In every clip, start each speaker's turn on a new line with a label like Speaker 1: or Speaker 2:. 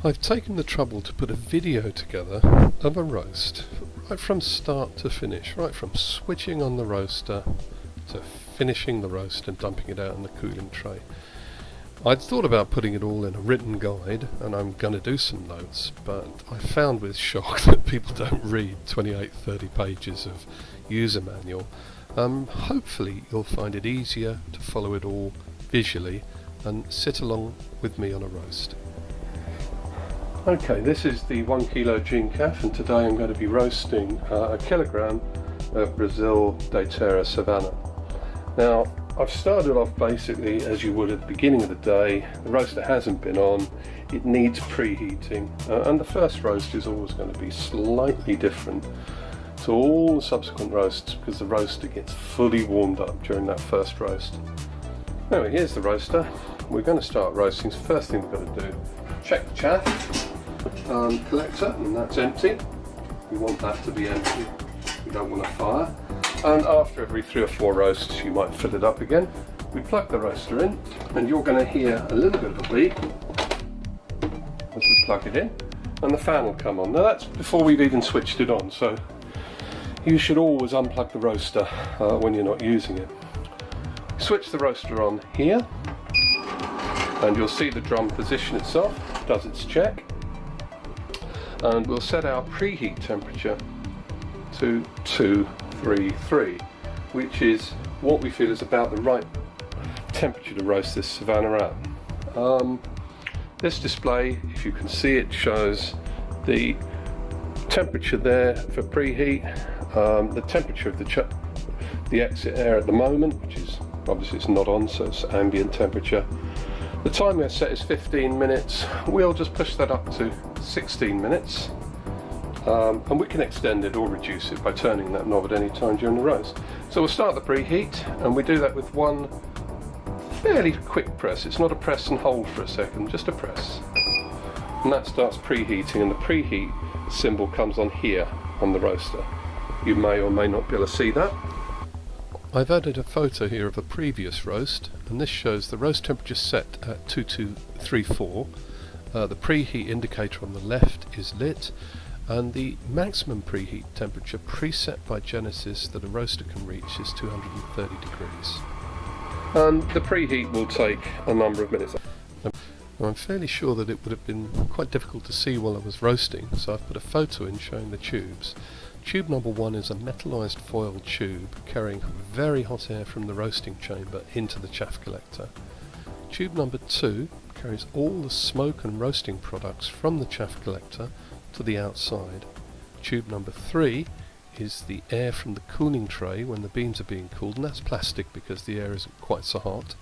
Speaker 1: I've taken the trouble to put a video together of a roast, right from start to finish, right from switching on the roaster to finishing the roast and dumping it out in the cooling tray. I'd thought about putting it all in a written guide, and I'm going to do some notes, but I found with shock that people don't read 28-30 pages of user manual. Hopefully you'll find it easier to follow it all visually and sit along with me on a roast. Okay, this is the 1 kilo Gene Calf, and today I'm going to be roasting a kilogram of Brazil de Terra Savannah. Now, I've started off basically as you would at the beginning of the day. The roaster hasn't been on, it needs preheating, and the first roast is always going to be slightly different to all the subsequent roasts because the roaster gets fully warmed up during that first roast. Anyway, here's the roaster. We're going to start roasting. So first thing we've got to do, check the chaff collector, and that's empty. We want that to be empty. We don't want a fire. And after every 3 or 4 roasts you might fill it up again. We plug the roaster in, and you're going to hear a little bit of a beep as we plug it in, and the fan will come on. Now that's before we've even switched it on, so you should always unplug the roaster when you're not using it. Switch the roaster on here, and you'll see the drum position itself, does its check, and we'll set our preheat temperature to 233, which is what we feel is about the right temperature to roast this Savannah at. This display, if you can see it, shows the temperature there for preheat, the temperature of the exit air at the moment, which is obviously it's not on, so it's ambient temperature. The timer set is 15 minutes. We'll just push that up to 16 minutes. And we can extend it or reduce it by turning that knob at any time during the roast. So we'll start the preheat, and we do that with one fairly quick press. It's not a press and hold for a second, just a press. And that starts preheating, and the preheat symbol comes on here on the roaster. You may or may not be able to see that. I've added a photo here of a previous roast, and this shows the roast temperature set at 2234. The preheat indicator on the left is lit, and the maximum preheat temperature preset by Genesis that a roaster can reach is 230 degrees. And the preheat will take a number of minutes. Now, I'm fairly sure that it would have been quite difficult to see while I was roasting, so I've put a photo in showing the tubes. Tube number 1 is a metallized foil tube carrying very hot air from the roasting chamber into the chaff collector. Tube number 2 carries all the smoke and roasting products from the chaff collector to the outside. Tube number 3 is the air from the cooling tray when the beans are being cooled, and that's plastic because the air isn't quite so hot.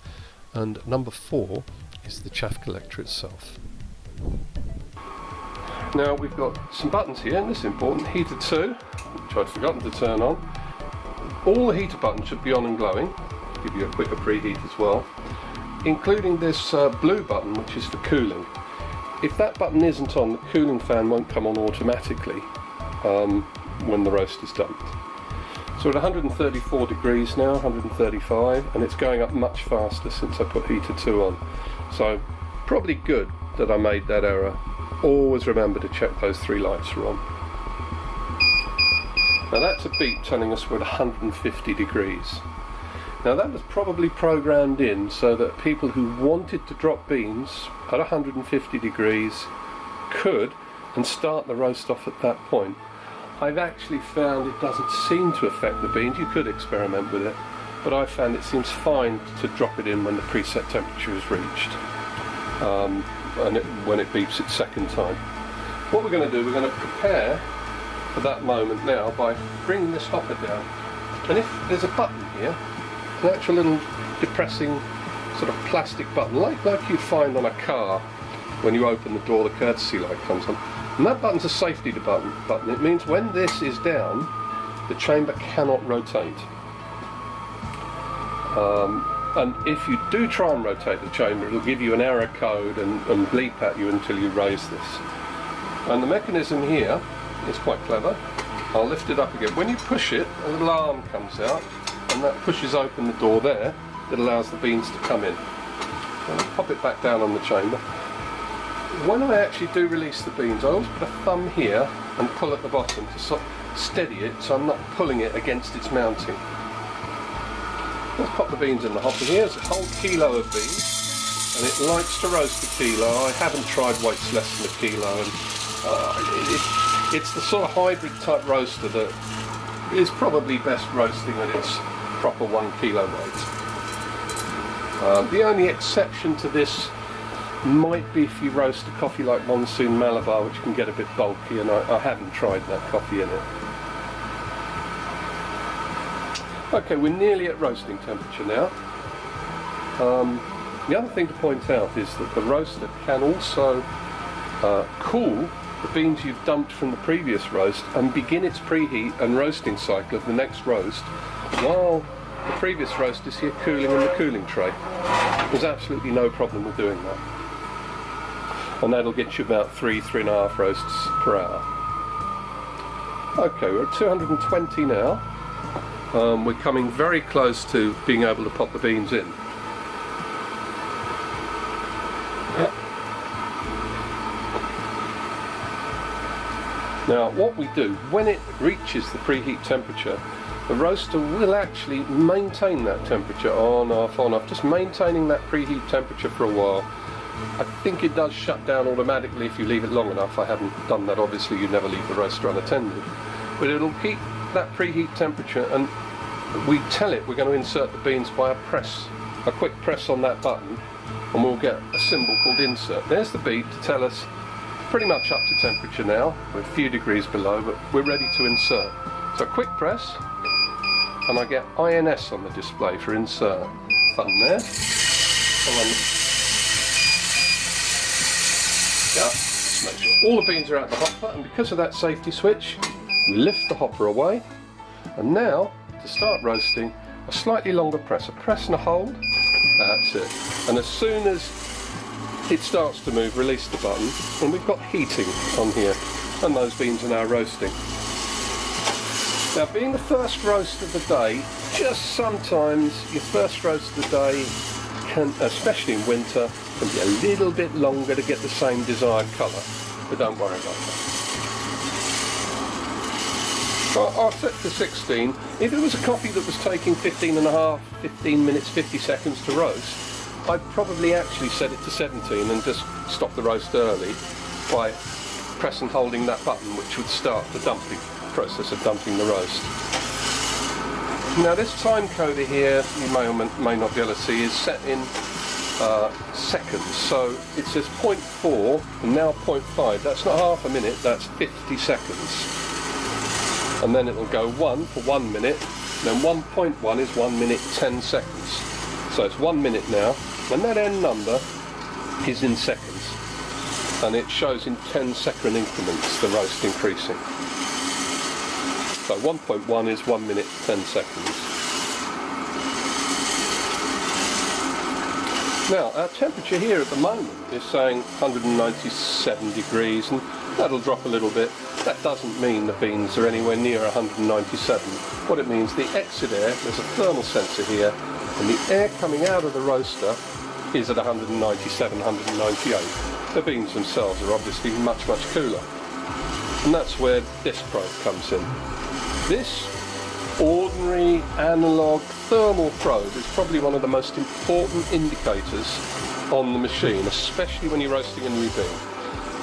Speaker 1: And number 4 is the chaff collector itself. Now we've got some buttons here, and this is important. Heater 2, which I'd forgotten to turn on. All the heater buttons should be on and glowing, to give you a quicker preheat as well, including this blue button, which is for cooling. If that button isn't on, the cooling fan won't come on automatically when the roast is dumped. So at 134 degrees now, 135, and it's going up much faster since I put heater 2 on. So probably good that I made that error. Always remember to check those 3 lights are on. Now that's a beep telling us we're at 150 degrees. Now that was probably programmed in so that people who wanted to drop beans at 150 degrees could, and start the roast off at that point. I've actually found it doesn't seem to affect the beans. You could experiment with it, but I found it seems fine to drop it in when the preset temperature is reached, and when it beeps its second time. What we're going to do, we're going to prepare for that moment now by bringing this hopper down. And if there's a button here, an actual little depressing sort of plastic button, like you'd find on a car when you open the door, the courtesy light comes on. And that button's a safety button. It means when this is down, the chamber cannot rotate. And if you do try and rotate the chamber, it'll give you an error code and bleep at you until you raise this. And the mechanism here is quite clever. I'll lift it up again. When you push it, a little arm comes out, and that pushes open the door there that allows the beans to come in. And I'll pop it back down on the chamber. when I actually do release the beans, I always put a thumb here and pull at the bottom to sort of steady it so I'm not pulling it against its mounting. Let's pop the beans in the hopper here. It's a whole kilo of beans, and it likes to roast a kilo. I haven't tried weights less than a kilo, and it's the sort of hybrid type roaster that is probably best roasting at its proper 1 kilo weight. The only exception to this might be if you roast a coffee like Monsoon Malabar, which can get a bit bulky, and I haven't tried that coffee in it. Okay, we're nearly at roasting temperature now. The other thing to point out is that the roaster can also cool the beans you've dumped from the previous roast and begin its preheat and roasting cycle of the next roast while the previous roast is here cooling in the cooling tray. There's absolutely no problem with doing that. And that'll get you about 3.5 roasts per hour. Okay, we're at 220 now. We're coming very close to being able to pop the beans in. Now what we do, when it reaches the preheat temperature, the roaster will actually maintain that temperature on, off, just maintaining that preheat temperature for a while. I think it does shut down automatically if you leave it long enough. I haven't done that, obviously. You never leave the roaster unattended. But it'll keep that preheat temperature, and we tell it we're going to insert the beans by a quick press on that button, and we'll get a symbol called insert. There's the beep to tell us pretty much up to temperature now. We're a few degrees below, but we're ready to insert. So quick press, and I get INS on the display for insert. Button there. Yeah, just make sure all the beans are out the hopper, and because of that safety switch, we lift the hopper away, and now, to start roasting, a slightly longer press, a press and a hold, that's it. And as soon as it starts to move, release the button, and we've got heating on here, and those beans are now roasting. Now, being the first roast of the day, just sometimes your first roast of the day can, especially in winter, can be a little bit longer to get the same desired colour, but don't worry about that. So I'll set to 16. If it was a coffee that was taking 15 minutes, 50 seconds to roast, I'd probably actually set it to 17 and just stop the roast early by press and holding that button, which would start the dumping process of dumping the roast. Now this time coder here, you may or may not be able to see, is set in seconds. So it says 0.4 and now 0.5. That's not half a minute, that's 50 seconds. And then it'll go 1 for 1 minute, then 1.1 is 1 minute 10 seconds. So it's 1 minute now, and that end number is in seconds. And it shows in 10-second increments, the roast increasing. So 1.1 is 1 minute 10 seconds. Now our temperature here at the moment is saying 197 degrees, and that'll drop a little bit. That doesn't mean the beans are anywhere near 197. What it means, the exit air, there's a thermal sensor here, and the air coming out of the roaster is at 197, 198. The beans themselves are obviously much, much cooler. And that's where this probe comes in. This ordinary analog thermal probe is probably one of the most important indicators on the machine, especially when you're roasting a new bean,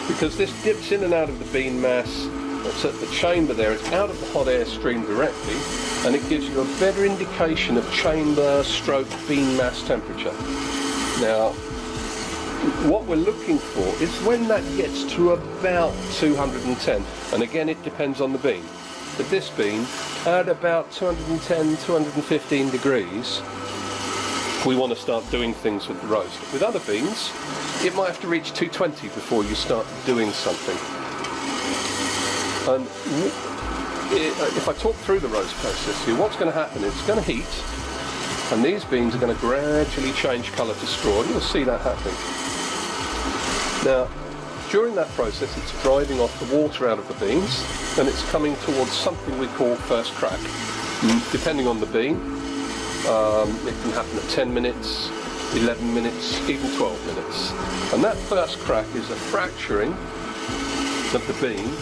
Speaker 1: because this dips in and out of the bean mass. It's at the chamber there, it's out of the hot air stream directly, and it gives you a better indication of chamber stroke bean mass temperature. Now what we're looking for is when that gets to about 210, and again it depends on the bean. But this bean, at about 210, 215 degrees, we want to start doing things with the roast. With other beans, it might have to reach 220 before you start doing something. And if I talk through the roast process here, what's going to happen is it's going to heat, and these beans are going to gradually change colour to straw, and you'll see that happening. Now, during that process, it's driving off the water out of the beans, and it's coming towards something we call first crack. Depending on the bean, it can happen at 10 minutes, 11 minutes, even 12 minutes. And that first crack is a fracturing of the bean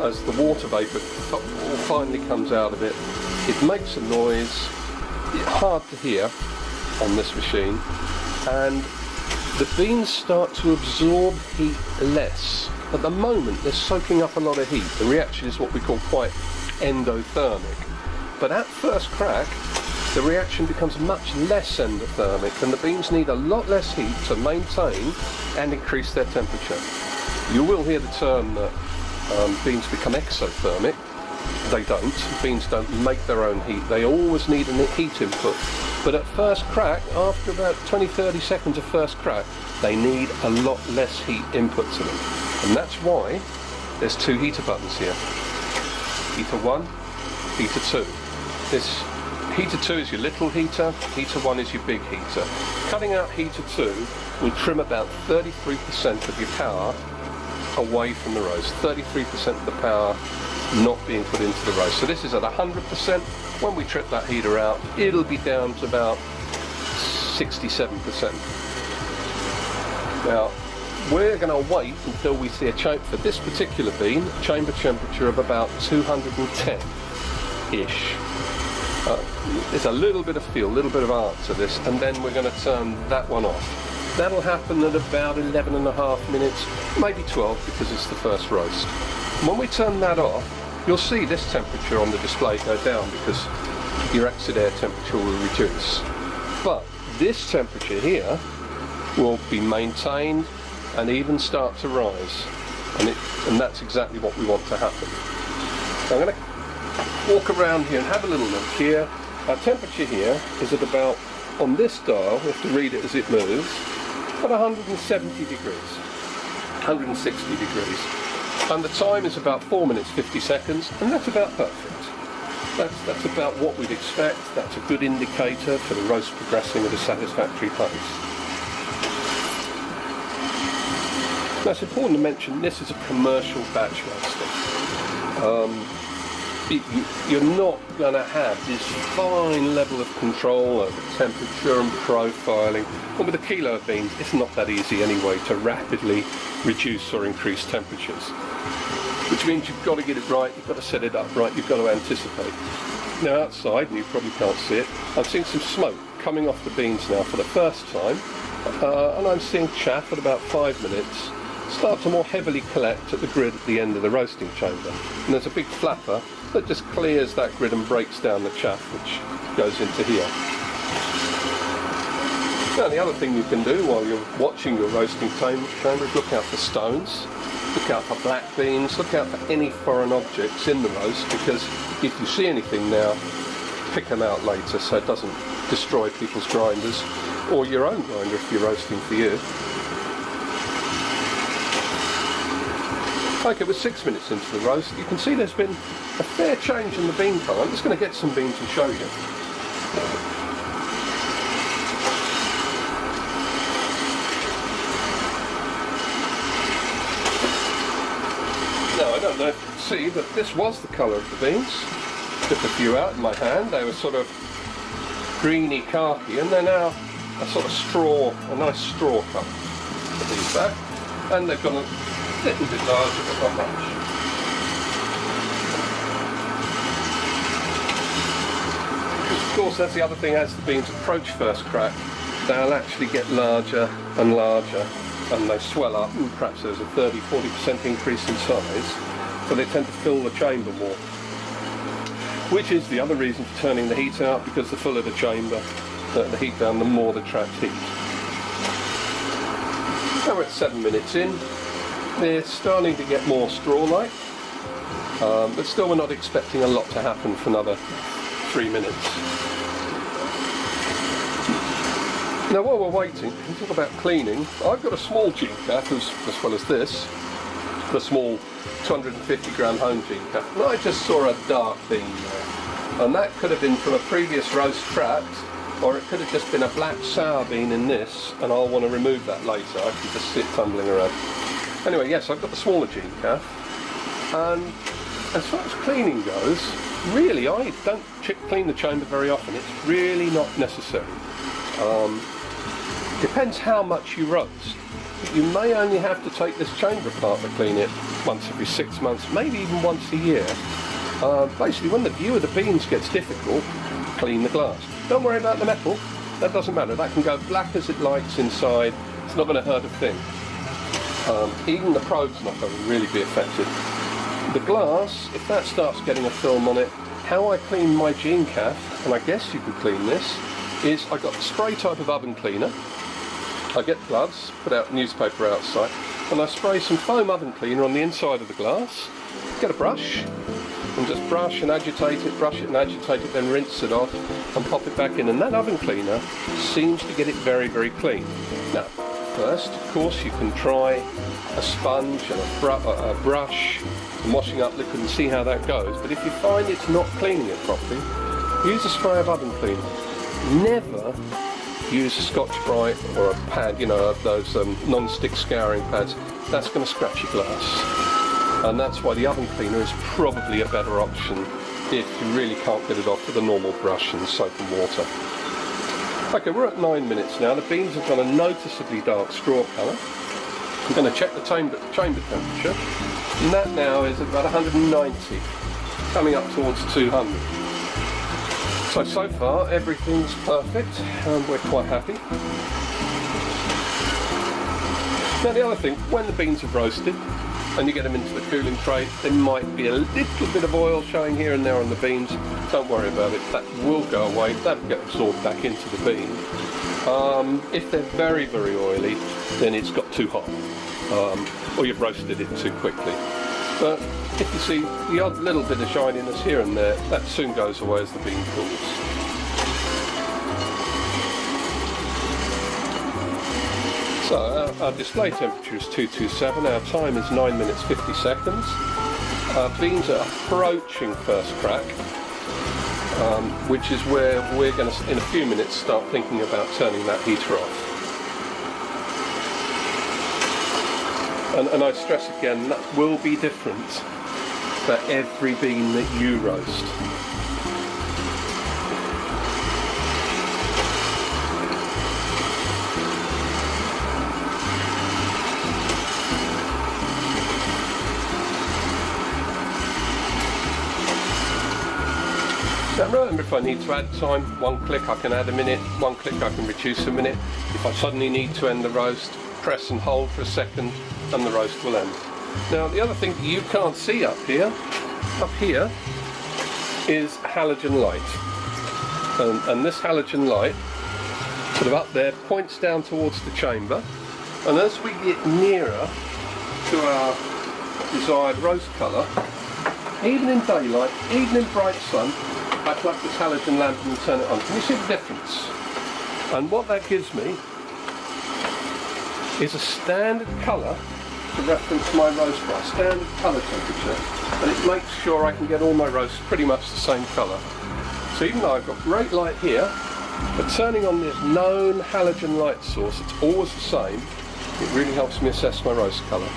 Speaker 1: as the water vapour finally comes out of it. It makes a noise, it's hard to hear on this machine, and the beans start to absorb heat less. At the moment they're soaking up a lot of heat. The reaction is what we call quite endothermic. But at first crack, the reaction becomes much less endothermic, and the beans need a lot less heat to maintain and increase their temperature. You will hear the term that beans become exothermic. They don't. Beans don't make their own heat. They always need a heat input. But at first crack, after about 20-30 seconds of first crack, they need a lot less heat input to them. And that's why there's two heater buttons here. Heater 1, heater 2. This heater 2 is your little heater, heater 1 is your big heater. Cutting out heater 2 will trim about 33% of your power away from the roast. 33% of the power not being put into the roast. So this is at 100%. When we trip that heater out, it'll be down to about 67%. Now, we're going to wait until we see for this particular bean, a chamber temperature of about 210-ish. There's a little bit of feel, a little bit of art to this, and then we're going to turn that one off. That'll happen at about 11.5 minutes, maybe 12, because it's the first roast. When we turn that off, you'll see this temperature on the display go down because your exit air temperature will reduce. But this temperature here will be maintained and even start to rise, and that's exactly what we want to happen. So I'm going to walk around here and have a little look here. Our temperature here is at about, on this dial, we have to read it as it moves, at 170 degrees, 160 degrees. And the time is about 4 minutes 50 seconds, and that's about perfect. That's about what we'd expect. That's a good indicator for the roast progressing at a satisfactory pace. Now it's important to mention this is a commercial batch roasting. You're not going to have this fine level of control over temperature and profiling. And with a kilo of beans, it's not that easy anyway to rapidly reduce or increase temperatures. Which means you've got to get it right, you've got to set it up right, you've got to anticipate. Now outside, and you probably can't see it, I'm seeing some smoke coming off the beans now for the first time. And I'm seeing chaff at about 5 minutes start to more heavily collect at the grid at the end of the roasting chamber. And there's a big flapper that just clears that grid and breaks down the chaff which goes into here. Now the other thing you can do while you're watching your roasting chamber is look out for stones, look out for black beans, look out for any foreign objects in the roast, because if you see anything now, pick them out later so it doesn't destroy people's grinders, or your own grinder if you're roasting for you. Okay, we're 6 minutes into the roast. You can see there's been a fair change in the bean colour. I'm just going to get some beans and show you. Now, I don't know if you can see, but this was the colour of the beans. Took a few out in my hand. They were sort of greeny khaki, and they're now a sort of straw, a nice straw colour. Put these back, and they've got a little bit larger, but not much. Because of course that's the other thing, as the beans approach first crack, they'll actually get larger and larger, and they swell up, and perhaps there's a 30-40% increase in size, so they tend to fill the chamber more. Which is the other reason for turning the heat out, because the fuller the chamber, the heat down, the more the trapped heat. Now we're at 7 minutes in. They're starting to get more straw-like, but still we're not expecting a lot to happen for another 3 minutes. Now while we're waiting, we talk about cleaning. I've got a small G-cap as well as this, the small 250 gram home G-cap, and I just saw a dark bean there. And that could have been from a previous roast trapped, or it could have just been a black sour bean in this, and I'll want to remove that later. I can just see it tumbling around. Anyway, yes, I've got the smaller G-cap, and as far as cleaning goes, really I don't clean the chamber very often. It's really not necessary. Depends how much you roast. You may only have to take this chamber apart to clean it once every 6 months, maybe even once a year. Basically, when the view of the beans gets difficult, clean the glass. Don't worry about the metal, that doesn't matter. That can go black as it likes inside, it's not going to hurt a thing. Even the probe's not going to really be affected. The glass, if that starts getting a film on it, how I clean my gene calf, and I guess you could clean this, is I got the spray type of oven cleaner. I get gloves, put out newspaper outside, and I spray some foam oven cleaner on the inside of the glass, get a brush, and just brush and agitate it, then rinse it off, and pop it back in. And that oven cleaner seems to get it very, very clean. Now, first, of course, you can try a sponge and a brush, and washing up liquid and see how that goes. But if you find it's not cleaning it properly, use a spray of oven cleaner. Never use a Scotch-Brite or a pad, you know, those non-stick scouring pads. That's going to scratch your glass. And that's why the oven cleaner is probably a better option if you really can't get it off with a normal brush and soap and water. Okay, we're at 9 minutes now. The beans have got a noticeably dark straw colour. I'm going to check the chamber temperature. And that now is about 190, coming up towards 200. So far everything's perfect and we're quite happy. Now the other thing, when the beans have roasted and you get them into the cooling tray, there might be a little bit of oil showing here and there on the beans. Don't worry about it, that will go away, that'll get absorbed back into the bean. If they're very, very oily, then it's got too hot, or you've roasted it too quickly. But if you see the odd little bit of shininess here and there, that soon goes away as the bean cools. So our display temperature is 227, our time is 9 minutes 50 seconds. Our beans are approaching first crack, which is where we're going to, in a few minutes, start thinking about turning that heater off. And I stress again, that will be different for every bean that you roast. Now remember, if I need to add time, one click I can add a minute, one click I can reduce a minute. If I suddenly need to end the roast, press and hold for a second and the roast will end. Now the other thing that you can't see up here is halogen light. And this halogen light, sort of up there, points down towards the chamber, and as we get nearer to our desired roast colour, even in daylight, even in bright sun, I plug this halogen lamp and turn it on. Can you see the difference? And what that gives me is a standard colour to reference my roast by, standard colour temperature, and it makes sure I can get all my roasts pretty much the same colour. So even though I've got great light here, but turning on this known halogen light source, it's always the same, it really helps me assess my roast colour.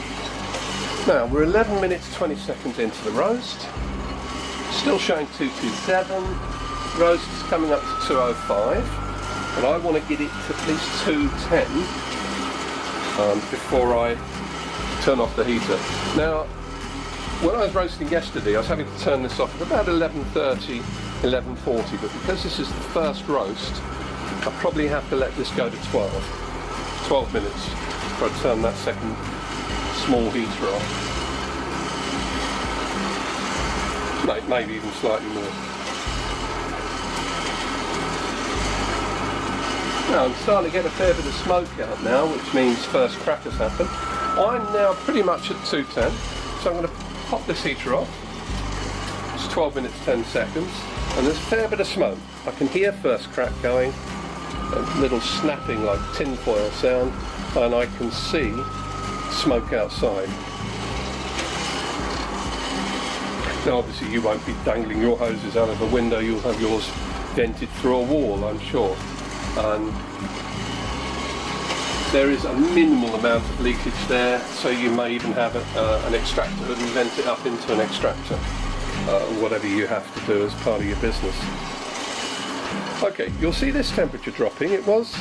Speaker 1: Now we're 11 minutes 20 seconds into the roast, still showing 227, roast is coming up to 205, and I want to get it to at least 210 before I turn off the heater. Now, when I was roasting yesterday, I was having to turn this off at about 11:30, 11:40, but because this is the first roast, I probably have to let this go to 12 minutes before I turn that second small heater off. Maybe even slightly more. Now I'm starting to get a fair bit of smoke out now, which means first crack has happened. I'm now pretty much at 210, so I'm going to pop this heater off. It's 12 minutes 10 seconds, and there's a fair bit of smoke. I can hear first crack going, a little snapping like tin foil sound, and I can see smoke outside. Now obviously you won't be dangling your hoses out of a window, you'll have yours vented through a wall, I'm sure. And there is a minimal amount of leakage there, so you may even have an extractor and vent it up into an extractor, whatever you have to do as part of your business. Okay, you'll see this temperature dropping. It was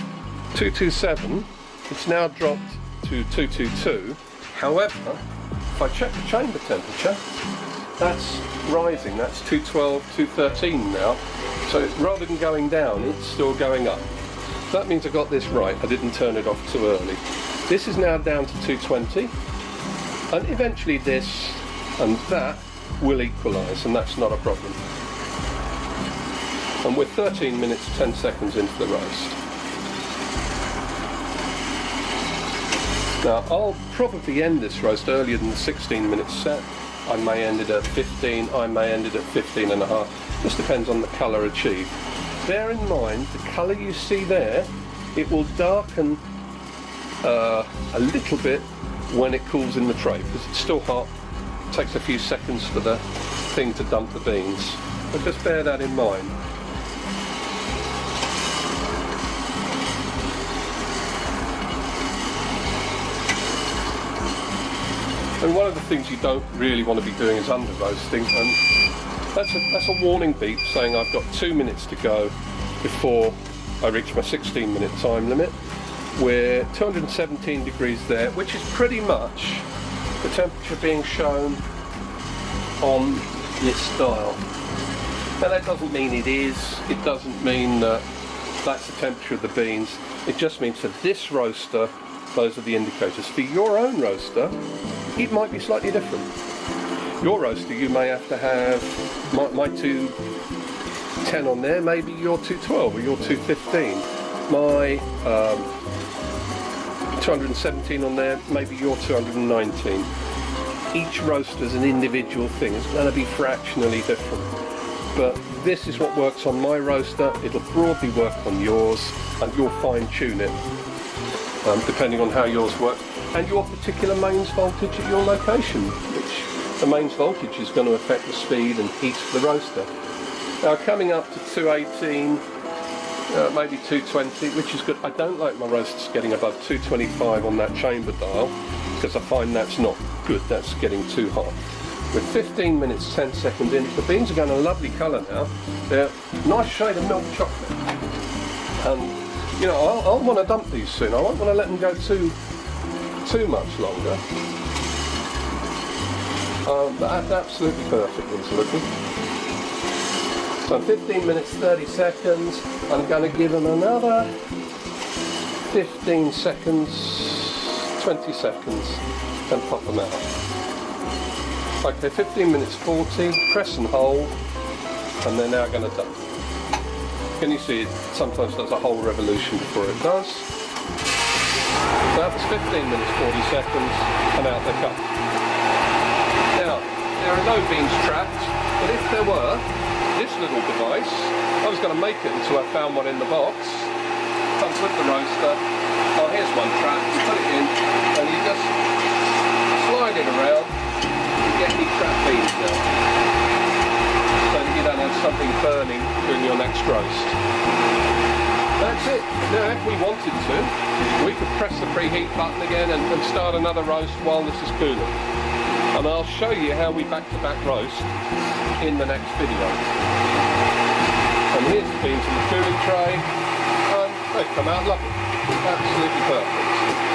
Speaker 1: 227, it's now dropped to 222. However, if I check the chamber temperature, that's rising, that's 212, 213 now. So rather than going down, it's still going up. So that means I got this right, I didn't turn it off too early. This is now down to 220, and eventually this and that will equalise, and that's not a problem. And we're 13 minutes 10 seconds into the roast. Now I'll probably end this roast earlier than the 16 minutes set. I may end it at 15, I may end it at 15 and a half. Just depends on the colour achieved. Bear in mind, the colour you see there, it will darken a little bit when it cools in the tray, because it's still hot. It takes a few seconds for the thing to dump the beans. But just bear that in mind. And one of the things you don't really want to be doing is under roasting, and that's a warning beep saying I've got 2 minutes to go before I reach my 16-minute time limit. We're 217 degrees there, which is pretty much the temperature being shown on this dial. Now that doesn't mean it is, it doesn't mean that that's the temperature of the beans. It just means for this roaster, those are the indicators. For your own roaster, it might be slightly different. Your roaster, you may have to have my 210 on there, maybe your 212 or your 215. My 217 on there, maybe your 219. Each roaster is an individual thing. It's going to be fractionally different. But this is what works on my roaster. It'll broadly work on yours, and you'll fine tune it depending on how yours work and your particular mains voltage at your location, which the mains voltage is going to affect the speed and heat of the roaster. Now coming up to 218, maybe 220, which is good. I don't like my roasters getting above 225 on that chamber dial, because I find that's not good, that's getting too hot. We're 15 minutes 10 seconds in. The beans are going a lovely colour now. They're a nice shade of milk chocolate. And you know, I'll want to dump these soon. I won't want to let them go too much longer. But that's absolutely perfect, it's looking. So 15 minutes 30 seconds. I'm going to give them another 15 seconds, 20 seconds, and pop them out. Okay, 15 minutes 40, press and hold, and they're now going to dump. Can you see it sometimes does a whole revolution before it does? So that was 15 minutes 40 seconds, and out they come. Now, there are no beans trapped, but if there were, this little device, I was going to make it until I found one in the box. Comes with the roaster. Oh, here's one trapped. You put it in, and you just slide it around and get any trapped beans out. So that you don't have something burning during your next roast. That's it. Now if we wanted to, we could press the preheat button again and start another roast while this is cooling. And I'll show you how we back-to-back roast in the next video. And here's the beans in the cooling tray, and they've come out lovely. Absolutely perfect.